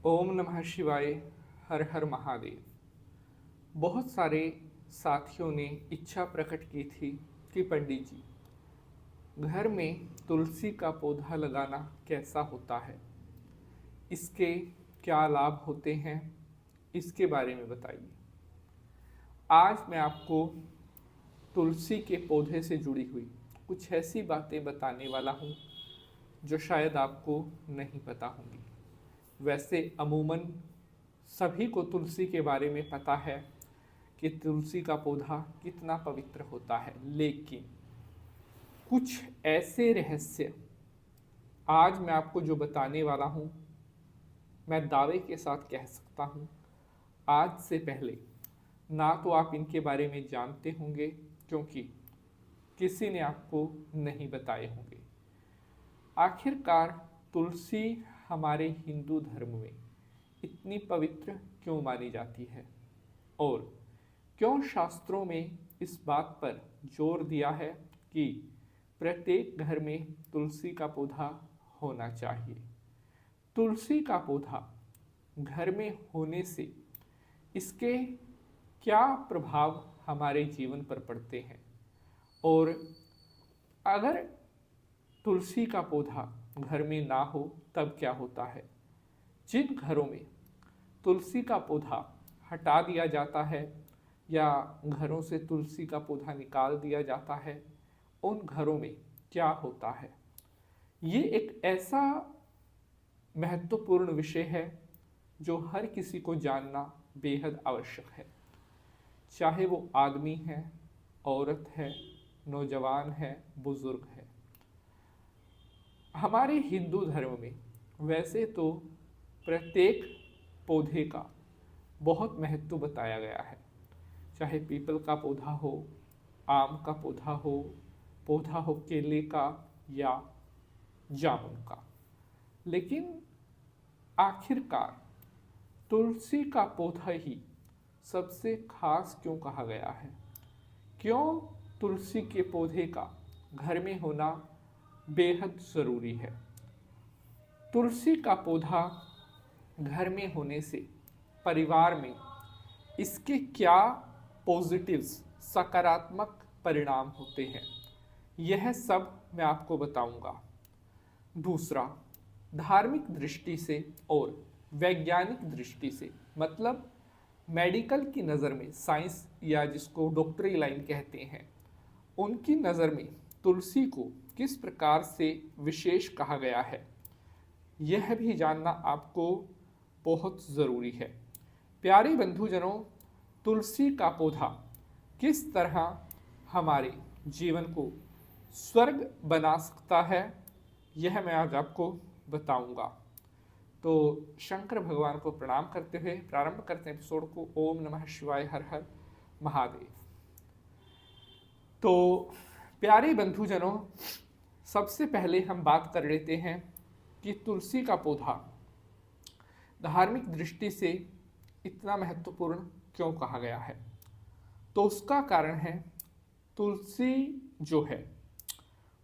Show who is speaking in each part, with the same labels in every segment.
Speaker 1: ओम नमः शिवाय। हर हर महादेव। बहुत सारे साथियों ने इच्छा प्रकट की थी कि पंडित जी, घर में तुलसी का पौधा लगाना कैसा होता है, इसके क्या लाभ होते हैं, इसके बारे में बताइए। आज मैं आपको तुलसी के पौधे से जुड़ी हुई कुछ ऐसी बातें बताने वाला हूँ जो शायद आपको नहीं पता होंगी। वैसे अमूमन सभी को तुलसी के बारे में पता है कि तुलसी का पौधा कितना पवित्र होता है, लेकिन कुछ ऐसे रहस्य आज मैं आपको जो बताने वाला हूँ, मैं दावे के साथ कह सकता हूँ आज से पहले ना तो आप इनके बारे में जानते होंगे, क्योंकि किसी ने आपको नहीं बताए होंगे। आखिरकार तुलसी हमारे हिंदू धर्म में इतनी पवित्र क्यों मानी जाती है और क्यों शास्त्रों में इस बात पर जोर दिया है कि प्रत्येक घर में तुलसी का पौधा होना चाहिए। तुलसी का पौधा घर में होने से इसके क्या प्रभाव हमारे जीवन पर पड़ते हैं और अगर तुलसी का पौधा घर में ना हो तब क्या होता है। जिन घरों में तुलसी का पौधा हटा दिया जाता है या घरों से तुलसी का पौधा निकाल दिया जाता है, उन घरों में क्या होता है। ये एक ऐसा महत्वपूर्ण विषय है जो हर किसी को जानना बेहद आवश्यक है, चाहे वो आदमी है, औरत है, नौजवान है, बुजुर्ग है। हमारे हिंदू धर्म में वैसे तो प्रत्येक पौधे का बहुत महत्व बताया गया है, चाहे पीपल का पौधा हो, आम का पौधा हो केले का या जामुन का। लेकिन आखिरकार तुलसी का पौधा ही सबसे खास क्यों कहा गया है, क्यों तुलसी के पौधे का घर में होना बेहद ज़रूरी है। तुलसी का पौधा घर में होने से परिवार में इसके क्या पॉजिटिव्स, सकारात्मक परिणाम होते हैं, यह सब मैं आपको बताऊंगा। दूसरा, धार्मिक दृष्टि से और वैज्ञानिक दृष्टि से, मतलब मेडिकल की नज़र में, साइंस या जिसको डॉक्टरी लाइन कहते हैं, उनकी नज़र में तुलसी को किस प्रकार से विशेष कहा गया है, यह भी जानना आपको बहुत ज़रूरी है। प्यारे बंधुजनों, तुलसी का पौधा किस तरह हमारे जीवन को स्वर्ग बना सकता है, यह मैं आज आपको बताऊंगा। तो शंकर भगवान को प्रणाम करते हुए प्रारंभ करते हैं एपिसोड को। ओम नमः शिवाय। हर हर महादेव। तो प्यारे बंधुजनों, सबसे पहले हम बात कर लेते हैं कि तुलसी का पौधा धार्मिक दृष्टि से इतना महत्वपूर्ण क्यों कहा गया है। तो उसका कारण है, तुलसी जो है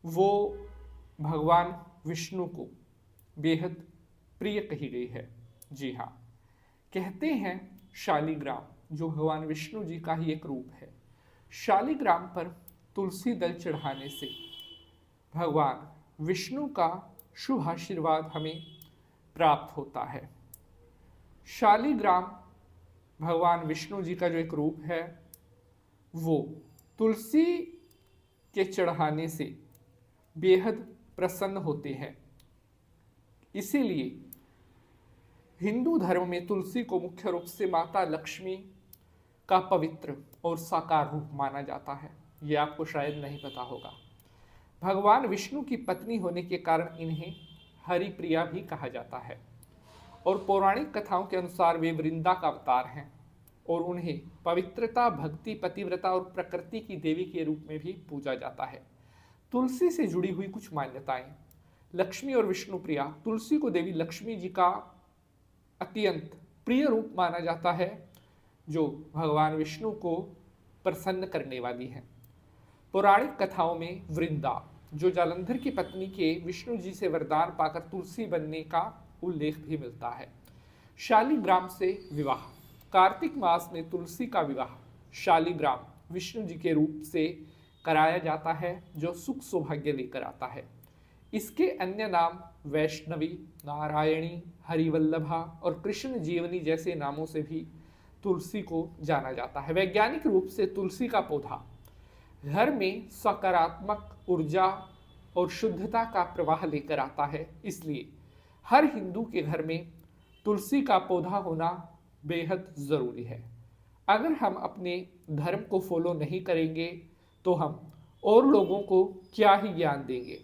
Speaker 1: वो भगवान विष्णु को बेहद प्रिय कही गई है। जी हाँ, कहते हैं शालिग्राम जो भगवान विष्णु जी का ही एक रूप है, शालिग्राम पर तुलसी दल चढ़ाने से भगवान विष्णु का शुभ आशीर्वाद हमें प्राप्त होता है। शालिग्राम भगवान विष्णु जी का जो एक रूप है, वो तुलसी के चढ़ाने से बेहद प्रसन्न होते हैं। इसीलिए हिंदू धर्म में तुलसी को मुख्य रूप से माता लक्ष्मी का पवित्र और साकार रूप माना जाता है। ये आपको शायद नहीं पता होगा। भगवान विष्णु की पत्नी होने के कारण इन्हें हरिप्रिया भी कहा जाता है और पौराणिक कथाओं के अनुसार वे वृंदा का अवतार हैं और उन्हें पवित्रता, भक्ति, पतिव्रता और प्रकृति की देवी के रूप में भी पूजा जाता है। तुलसी से जुड़ी हुई कुछ मान्यताएं। लक्ष्मी और विष्णु प्रिया। तुलसी को देवी लक्ष्मी जी का अत्यंत प्रिय रूप माना जाता है, जो भगवान विष्णु को प्रसन्न करने वाली है। पौराणिक कथाओं में वृंदा, जो जालंधर की पत्नी के विष्णु जी से वरदान पाकर तुलसी बनने का उल्लेख भी मिलता है। शालिग्राम से विवाह। कार्तिक मास में तुलसी का विवाह शालिग्राम विष्णु जी के रूप से कराया जाता है, जो सुख सौभाग्य लेकर आता है। इसके अन्य नाम वैष्णवी, नारायणी, हरिवल्लभा और कृष्ण जीवनी जैसे नामों से भी तुलसी को जाना जाता है। वैज्ञानिक रूप से तुलसी का पौधा घर में सकारात्मक ऊर्जा और शुद्धता का प्रवाह लेकर आता है, इसलिए हर हिंदू के घर में तुलसी का पौधा होना बेहद ज़रूरी है। अगर हम अपने धर्म को फॉलो नहीं करेंगे तो हम और लोगों को क्या ही ज्ञान देंगे।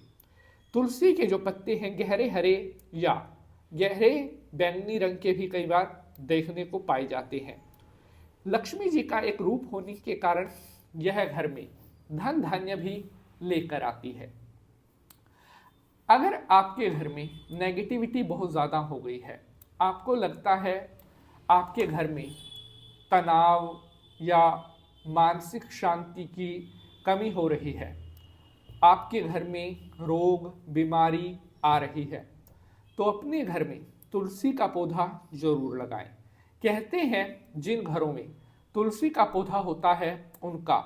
Speaker 1: तुलसी के जो पत्ते हैं गहरे हरे या गहरे बैंगनी रंग के भी कई बार देखने को पाए जाते हैं। लक्ष्मी जी का एक रूप होने के कारण यह घर में धन धान्य भी लेकर आती है। अगर आपके घर में नेगेटिविटी बहुत ज़्यादा हो गई है, आपको लगता है आपके घर में तनाव या मानसिक शांति की कमी हो रही है, आपके घर में रोग बीमारी आ रही है, तो अपने घर में तुलसी का पौधा जरूर लगाएं। कहते हैं जिन घरों में तुलसी का पौधा होता है उनका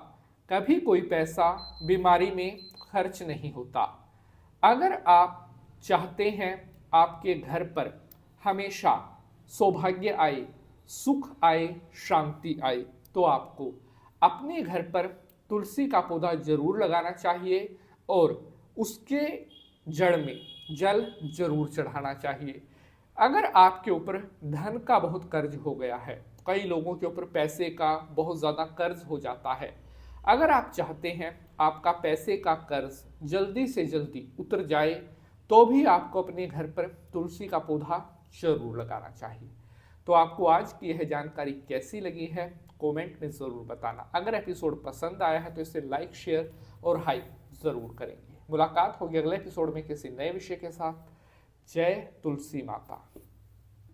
Speaker 1: कभी कोई पैसा बीमारी में खर्च नहीं होता। अगर आप चाहते हैं आपके घर पर हमेशा सौभाग्य आए, सुख आए, शांति आए, तो आपको अपने घर पर तुलसी का पौधा जरूर लगाना चाहिए और उसके जड़ में जल जरूर चढ़ाना चाहिए। अगर आपके ऊपर धन का बहुत कर्ज हो गया है, कई लोगों के ऊपर पैसे का बहुत ज़्यादा कर्ज हो जाता है, अगर आप चाहते हैं आपका पैसे का कर्ज जल्दी से जल्दी उतर जाए, तो भी आपको अपने घर पर तुलसी का पौधा जरूर लगाना चाहिए। तो आपको आज की यह जानकारी कैसी लगी है कमेंट में ज़रूर बताना। अगर एपिसोड पसंद आया है तो इसे लाइक, शेयर और हाइप ज़रूर करेंगे। मुलाकात होगी अगले एपिसोड में किसी नए विषय के साथ। जय तुलसी माता।